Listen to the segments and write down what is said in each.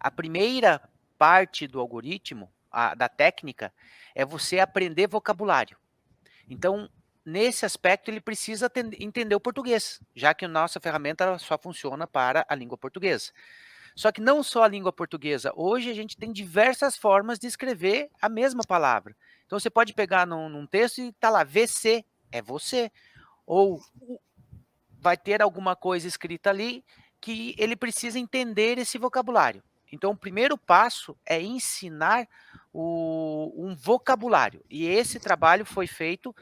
a primeira parte do algoritmo, da técnica, é você aprender vocabulário. Então, nesse aspecto, ele precisa entender o português, já que a nossa ferramenta só funciona para a língua portuguesa. Só que não só a língua portuguesa. Hoje a gente tem diversas formas de escrever a mesma palavra. Então, você pode pegar num texto e tá lá, VC, é você. Ou vai ter alguma coisa escrita ali que ele precisa entender esse vocabulário. Então, o primeiro passo é ensinar um vocabulário. E esse trabalho foi feito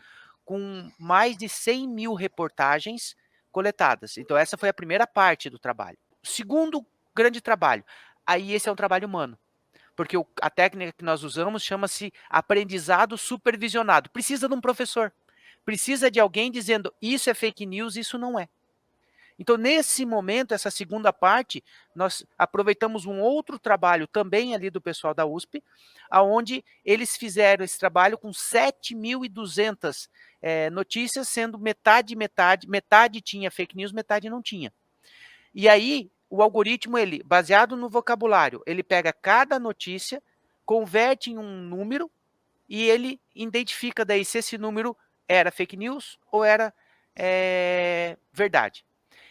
com mais de 100 mil reportagens coletadas. Então, essa foi a primeira parte do trabalho. O segundo grande trabalho, aí esse é um trabalho humano, porque a técnica que nós usamos chama-se aprendizado supervisionado. Precisa de um professor, precisa de alguém dizendo isso é fake news, isso não é. Então, nesse momento, essa segunda parte, nós aproveitamos um outro trabalho também ali do pessoal da USP, aonde eles fizeram esse trabalho com 7.200 notícias, sendo metade tinha fake news, metade não tinha. E aí, o algoritmo, ele, baseado no vocabulário, ele pega cada notícia, converte em um número e ele identifica daí se esse número era fake news ou era verdade.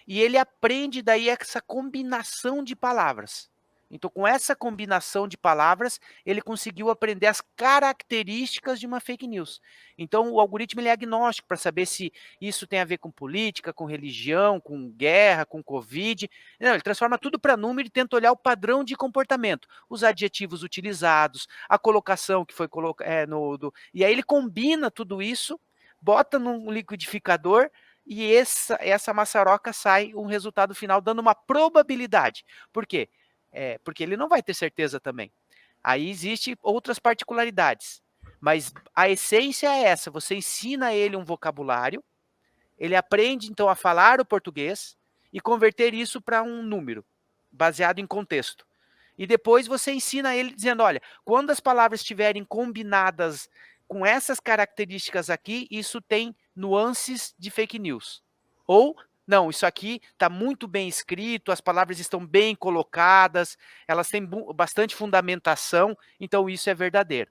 E ele aprende daí essa combinação de palavras. Então, com essa combinação de palavras, ele conseguiu aprender as características de uma fake news. Então, o algoritmo ele é agnóstico para saber se isso tem a ver com política, com religião, com guerra, com Covid. Não, ele transforma tudo para número e tenta olhar o padrão de comportamento, os adjetivos utilizados, a colocação que foi colocada. E aí ele combina tudo isso, bota num liquidificador e essa maçaroca sai um resultado final dando uma probabilidade. Por quê? Porque ele não vai ter certeza também. Aí existem outras particularidades. Mas a essência é essa, você ensina ele um vocabulário, ele aprende então a falar o português e converter isso para um número, baseado em contexto. E depois você ensina ele dizendo, olha, quando as palavras estiverem combinadas com essas características aqui, isso tem nuances de fake news. Ou, não, isso aqui está muito bem escrito, as palavras estão bem colocadas, elas têm bastante fundamentação, então isso é verdadeiro.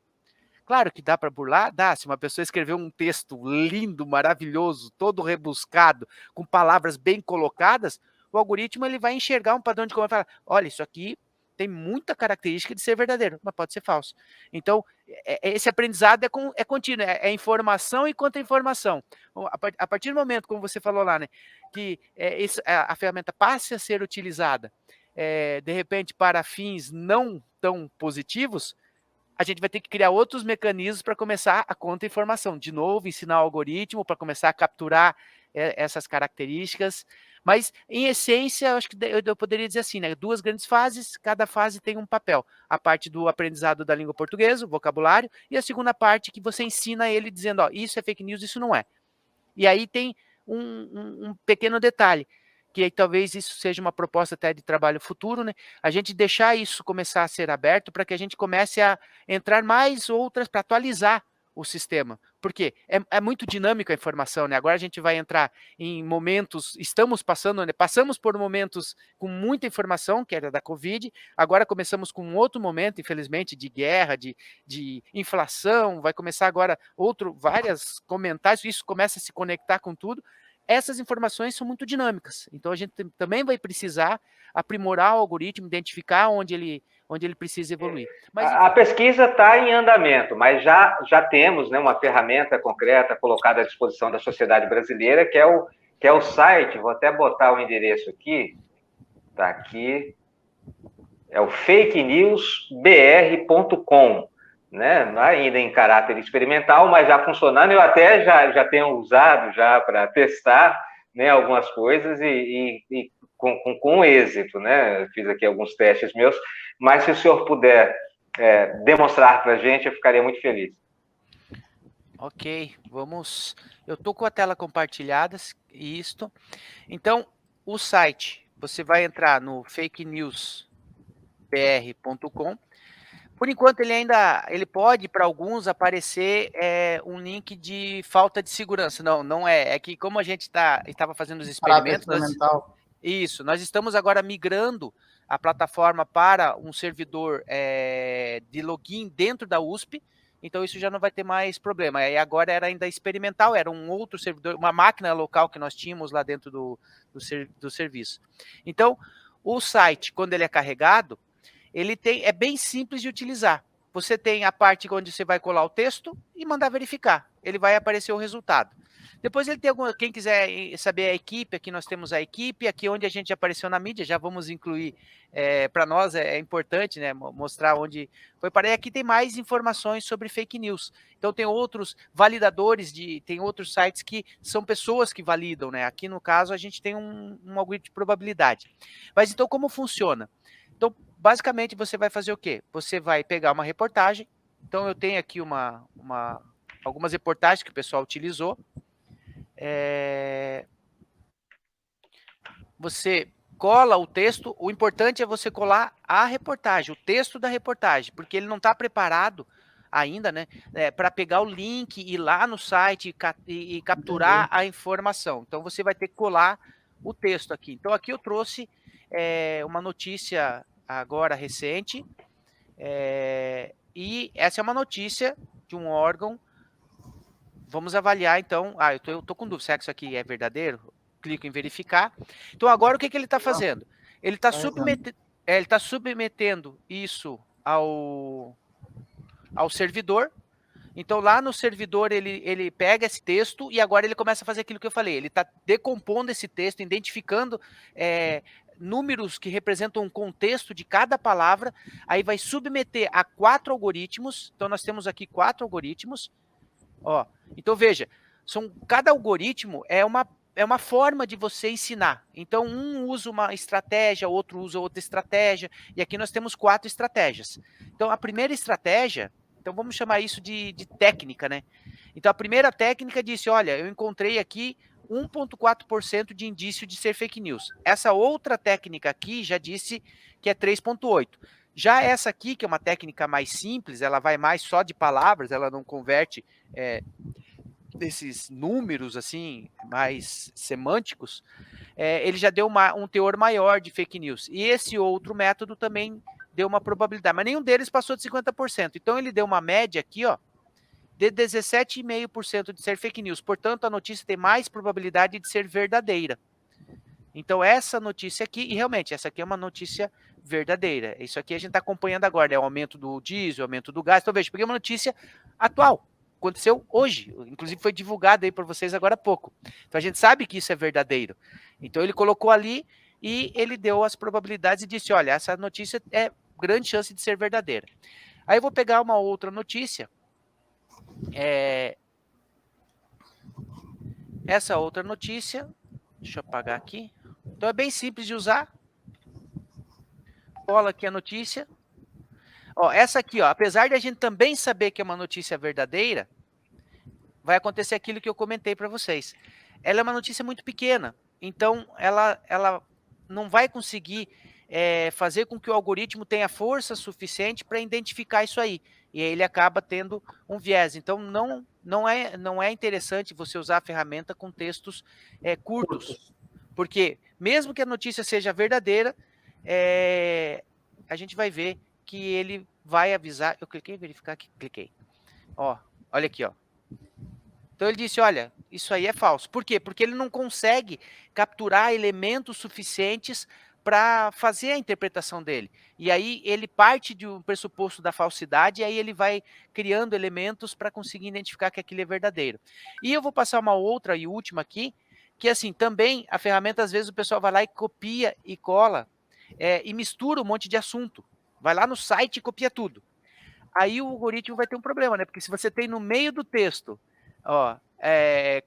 Claro que dá para burlar, dá. Se uma pessoa escreveu um texto lindo, maravilhoso, todo rebuscado, com palavras bem colocadas, o algoritmo ele vai enxergar um padrão de como falar, olha, isso aqui tem muita característica de ser verdadeiro, mas pode ser falso. Então, esse aprendizado é contínuo, é informação e contra-informação. A partir do momento, como você falou lá, né, que a ferramenta passe a ser utilizada, de repente, para fins não tão positivos, a gente vai ter que criar outros mecanismos para começar a contra-informação. De novo, ensinar o algoritmo para começar a capturar essas características. Mas, em essência, eu acho que eu poderia dizer assim, né? 2 grandes fases, cada fase tem um papel. A parte do aprendizado da língua portuguesa, o vocabulário, e a segunda parte que você ensina ele dizendo, ó, isso é fake news, isso não é. E aí tem um pequeno detalhe, que talvez isso seja uma proposta até de trabalho futuro, né? A gente deixar isso começar a ser aberto para que a gente comece a entrar mais outras para atualizar o sistema. Por quê? É muito dinâmica a informação, né? Agora a gente vai entrar em momentos, estamos passando, né? Passamos por momentos com muita informação, que era da Covid, agora começamos com um outro momento, infelizmente, de guerra, de inflação, vai começar agora vários comentários, isso começa a se conectar com tudo. Essas informações são muito dinâmicas, então a gente também vai precisar aprimorar o algoritmo, identificar onde ele precisa evoluir. Mas, a pesquisa está em andamento, mas já temos, né, uma ferramenta concreta colocada à disposição da sociedade brasileira, que é o site, vou até botar o endereço aqui, está aqui, é o fakenewsbr.com, né? Ainda em caráter experimental, mas já funcionando. Eu até já tenho usado já para testar, né, algumas coisas e com êxito, né? Eu fiz aqui alguns testes meus, mas se o senhor puder demonstrar para a gente, eu ficaria muito feliz. Ok, vamos. Eu estou com a tela compartilhada, isto. Então, o site, você vai entrar no fakenewsbr.com. Por enquanto, ele pode, para alguns, aparecer um link de falta de segurança. Não é. É que como a gente estava fazendo os experimentos, nós estamos agora migrando a plataforma para um servidor de login dentro da USP, então isso já não vai ter mais problema. Aí agora era ainda experimental, era um outro servidor, uma máquina local que nós tínhamos lá dentro do serviço. Então, o site, quando ele é carregado, é bem simples de utilizar. Você tem a parte onde você vai colar o texto e mandar verificar. Ele vai aparecer o resultado. Depois ele tem quem quiser saber a equipe, aqui nós temos a equipe, aqui onde a gente apareceu na mídia, já vamos incluir, para nós é importante, né, mostrar onde foi parei. Aqui tem mais informações sobre fake news. Então tem outros validadores, tem outros sites que são pessoas que validam, né? Aqui no caso a gente tem um algoritmo de probabilidade. Mas então como funciona? Então basicamente você vai fazer o quê? Você vai pegar uma reportagem, então eu tenho aqui algumas reportagens que o pessoal utilizou. Você cola o texto, o importante é você colar a reportagem, o texto da reportagem, porque ele não está preparado ainda, né, para pegar o link, ir lá no site e capturar a informação. Então você vai ter que colar o texto aqui. Então aqui eu trouxe uma notícia agora recente, e essa é uma notícia de um órgão. Vamos avaliar, então. Eu tô com dúvida. Será que isso aqui é verdadeiro? Clico em verificar. Então, agora o que ele está fazendo? Ele está submetendo isso ao servidor. Então, lá no servidor, ele pega esse texto e agora ele começa a fazer aquilo que eu falei. Ele está decompondo esse texto, identificando números que representam um contexto de cada palavra. Aí vai submeter a 4 algoritmos. Então, nós temos aqui 4 algoritmos. Ó, então veja, cada algoritmo é uma forma de você ensinar. Então, um usa uma estratégia, outro usa outra estratégia, e aqui nós temos 4 estratégias. Então, a primeira estratégia, então vamos chamar isso de técnica, né? Então, a primeira técnica disse, olha, eu encontrei aqui 1,4% de indício de ser fake news. Essa outra técnica aqui já disse que é 3,8%. Já essa aqui, que é uma técnica mais simples, ela vai mais só de palavras, ela não converte desses números assim mais semânticos, ele já deu um teor maior de fake news. E esse outro método também deu uma probabilidade, mas nenhum deles passou de 50%. Então ele deu uma média aqui, ó, de 17,5% de ser fake news. Portanto, a notícia tem mais probabilidade de ser verdadeira. Então, essa notícia aqui, e realmente, essa aqui é uma notícia verdadeira. Isso aqui a gente está acompanhando agora, né? O aumento do diesel, o aumento do gás. Então, veja, peguei uma notícia atual. Aconteceu hoje. Inclusive, foi divulgado aí para vocês agora há pouco. Então, a gente sabe que isso é verdadeiro. Então, ele colocou ali e ele deu as probabilidades e disse, olha, essa notícia é grande chance de ser verdadeira. Aí, eu vou pegar uma outra notícia. Essa outra notícia, deixa eu apagar aqui. Então, é bem simples de usar. Cola aqui a notícia. Ó, essa aqui, ó, apesar de a gente também saber que é uma notícia verdadeira, vai acontecer aquilo que eu comentei para vocês. Ela é uma notícia muito pequena, então ela não vai conseguir fazer com que o algoritmo tenha força suficiente para identificar isso aí. E aí ele acaba tendo um viés. Então, não é interessante você usar a ferramenta com textos curtos. Porque, mesmo que a notícia seja verdadeira, a gente vai ver que ele vai avisar. Eu cliquei em verificar aqui, cliquei. Ó, olha aqui, ó. Então ele disse, olha, isso aí é falso. Por quê? Porque ele não consegue capturar elementos suficientes para fazer a interpretação dele. E aí ele parte de um pressuposto da falsidade e aí ele vai criando elementos para conseguir identificar que aquilo é verdadeiro. E eu vou passar uma outra e última aqui, que assim, também a ferramenta, às vezes o pessoal vai lá e copia e cola e mistura um monte de assunto. Vai lá no site e copia tudo. Aí o algoritmo vai ter um problema, né? Porque se você tem no meio do texto, ó,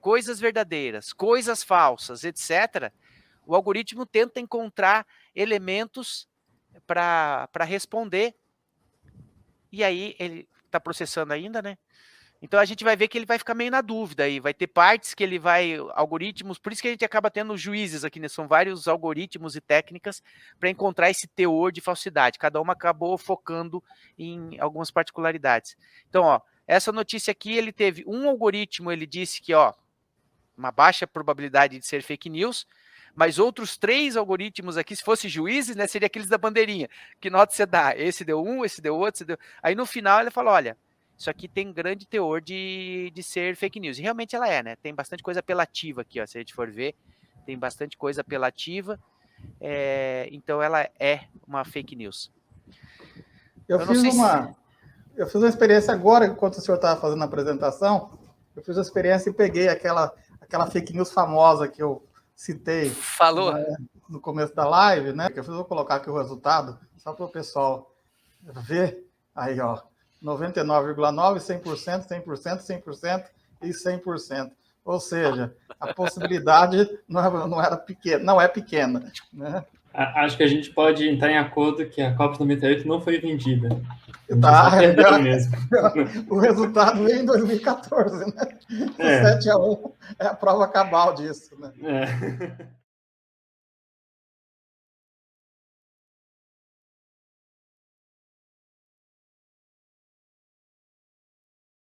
coisas verdadeiras, coisas falsas, etc., o algoritmo tenta encontrar elementos para responder. E aí ele está processando ainda, né? Então a gente vai ver que ele vai ficar meio na dúvida aí, vai ter partes que ele vai, algoritmos, por isso que a gente acaba tendo juízes aqui, né? São vários algoritmos e técnicas para encontrar esse teor de falsidade. Cada uma acabou focando em algumas particularidades. Então, ó, essa notícia aqui, ele teve um algoritmo, ele disse que, ó, uma baixa probabilidade de ser fake news, Mas outros 3 algoritmos aqui, se fosse juízes, né, seria aqueles da bandeirinha. Que nota você dá? Esse deu 1, esse deu outro, esse deu... Aí no final ele fala, olha, isso aqui tem grande teor de ser fake news. E realmente ela é, né? Tem bastante coisa apelativa aqui, ó, se a gente for ver. Tem bastante coisa apelativa. Então ela é uma fake news. Eu fiz uma experiência agora, enquanto o senhor estava fazendo a apresentação, eu fiz uma experiência e peguei aquela fake news famosa que eu citei. Falou? No começo da live, né? Que eu vou colocar aqui o resultado, só para o pessoal ver. Aí, ó, 99,9%, 100%, 100%, 100% e 100%. Ou seja, a possibilidade não era pequena, não é pequena, né? Acho que a gente pode entrar em acordo que a Copa 98 não foi vendida. Tá, mesmo. O resultado veio em 2014, né? O 7-1 é a prova cabal disso, né?